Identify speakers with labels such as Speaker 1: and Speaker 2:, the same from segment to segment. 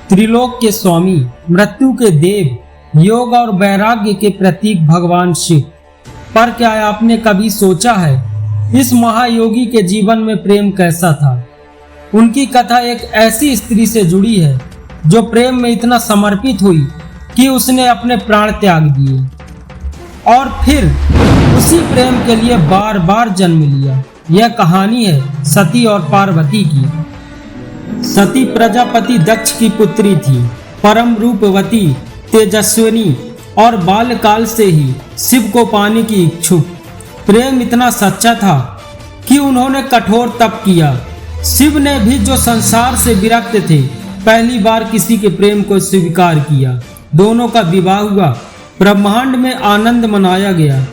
Speaker 1: त्रिलोक के स्वामी, मृत्यु के देव, योग और वैराग्य के प्रतीक भगवान शिव। पर क्या आपने कभी सोचा है इस महायोगी के जीवन में प्रेम कैसा था? उनकी कथा एक ऐसी स्त्री से जुड़ी है जो प्रेम में इतना समर्पित हुई कि उसने अपने प्राण त्याग दिए और फिर उसी प्रेम के लिए बार बार जन्म लिया। यह कहानी है सती और पार्वती की। सती प्रजापति दक्ष की पुत्री थी, परम रूपवती, तेजस्विनी और बालकाल से ही शिव को पाने की इच्छुक। प्रेम इतना सच्चा था कि उन्होंने कठोर तप किया। शिव ने भी, जो संसार से विरक्त थे, पहली बार किसी के प्रेम को स्वीकार किया। दोनों का विवाह हुआ, ब्रह्मांड में आनंद मनाया गया।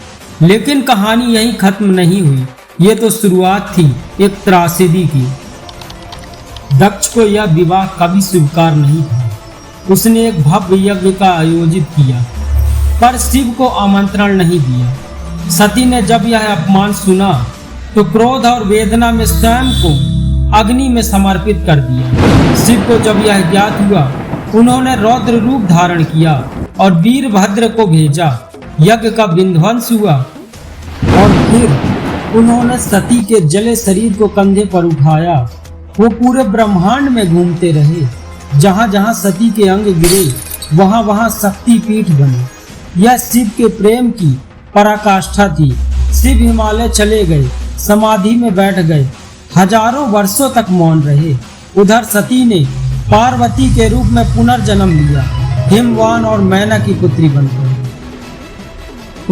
Speaker 1: लेकिन कहानी यहीं खत्म नहीं हुई। ये तो शुरुआत थी एक त्रासदी की। दक्ष को यह विवाह कभी स्वीकार नहीं था। उसने एक भव्य यज्ञ का आयोजित किया पर शिव को आमंत्रण नहीं दिया। सती ने जब यह अपमान सुना तो क्रोध और वेदना में स्वयं को अग्नि में समर्पित कर दिया। शिव को जब यह ज्ञात हुआ, उन्होंने रौद्र रूप धारण किया और वीरभद्र को भेजा। यज्ञ का विध्वंस हुआ और फिर उन्होंने सती के जले शरीर को कंधे पर उठाया। वो पूरे ब्रह्मांड में घूमते रहे। जहां जहां सती के अंग गिरे, वहां वहां शक्ति पीठ बनी। यह शिव के प्रेम की पराकाष्ठा थी। शिव हिमालय चले गए, समाधि में बैठ गए, हजारों वर्षों तक मौन रहे। उधर सती ने पार्वती के रूप में पुनर्जन्म लिया, हिमवान और मैना की पुत्री बनकर।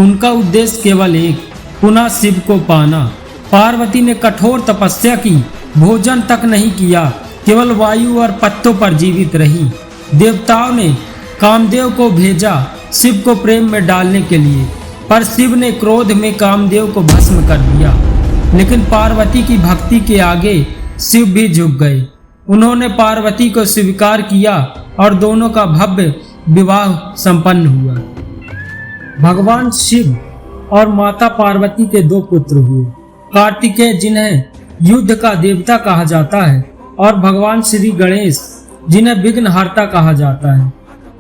Speaker 1: उनका उद्देश्य केवल एक, पुनः शिव को पाना। पार्वती ने कठोर तपस्या की, भोजन तक नहीं किया, केवल वायु और पत्तों पर जीवित रही। देवताओं ने कामदेव को भेजा शिव को प्रेम में डालने के लिए, पर शिव ने क्रोध में कामदेव को भस्म कर दिया। लेकिन पार्वती की भक्ति के आगे शिव भी झुक गए। उन्होंने पार्वती को स्वीकार किया और दोनों का भव्य विवाह संपन्न हुआ। भगवान शिव और माता पार्वती के दो पुत्र हुए, कार्तिकेय जिन्हें युद्ध का देवता कहा जाता है और भगवान श्री गणेश जिन्हें विघ्नहर्ता कहा जाता है।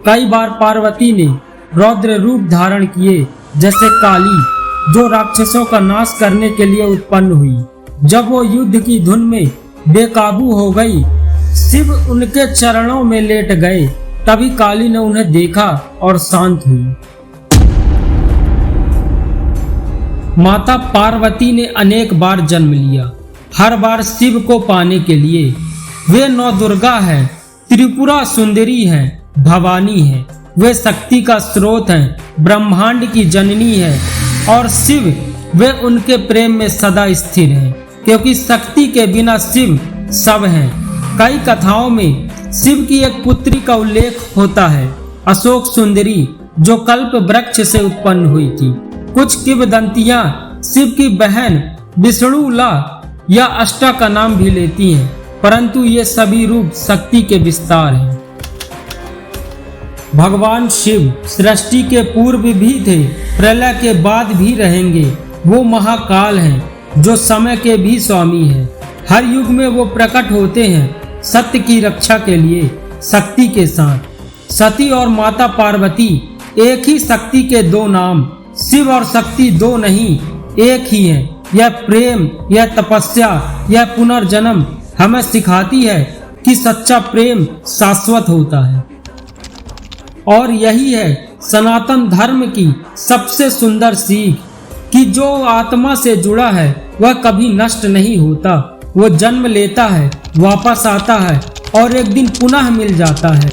Speaker 1: कई बार पार्वती ने रौद्र रूप धारण किए, जैसे काली, जो राक्षसों का नाश करने के लिए उत्पन्न हुई। जब वो युद्ध की धुन में बेकाबू हो गई, शिव उनके चरणों में लेट गए। तभी काली ने उन्हें देखा और शांत हुई। माता पार्वती ने अनेक बार जन्म लिया, हर बार शिव को पाने के लिए। वे नौ दुर्गा है, त्रिपुरा सुंदरी है, भवानी है। वे शक्ति का स्रोत हैं, ब्रह्मांड की जननी है और शिव वे उनके प्रेम में सदा स्थिर हैं, क्योंकि शक्ति के बिना शिव सब हैं। कई कथाओं में शिव की एक पुत्री का उल्लेख होता है, अशोक सुंदरी, जो कल्प वृक्ष से उत्पन्न हुई थी। कुछ किंवदंतियां शिव की बहन विष्णुला या अष्टा का नाम भी लेती हैं, परंतु ये सभी रूप शक्ति के विस्तार हैं। भगवान शिव सृष्टि के पूर्व भी थे, प्रलय के बाद भी रहेंगे। वो महाकाल हैं, जो समय के भी स्वामी हैं। हर युग में वो प्रकट होते हैं सत्य की रक्षा के लिए शक्ति के साथ। सती और माता पार्वती एक ही शक्ति के दो नाम। शिव और शक्ति दो नहीं, एक ही है। यह प्रेम, यह तपस्या, यह पुनर्जन्म हमें सिखाती है कि सच्चा प्रेम शाश्वत होता है। और यही है सनातन धर्म की सबसे सुंदर सीख कि जो आत्मा से जुड़ा है वह कभी नष्ट नहीं होता। वो जन्म लेता है, वापस आता है और एक दिन पुनः मिल जाता है।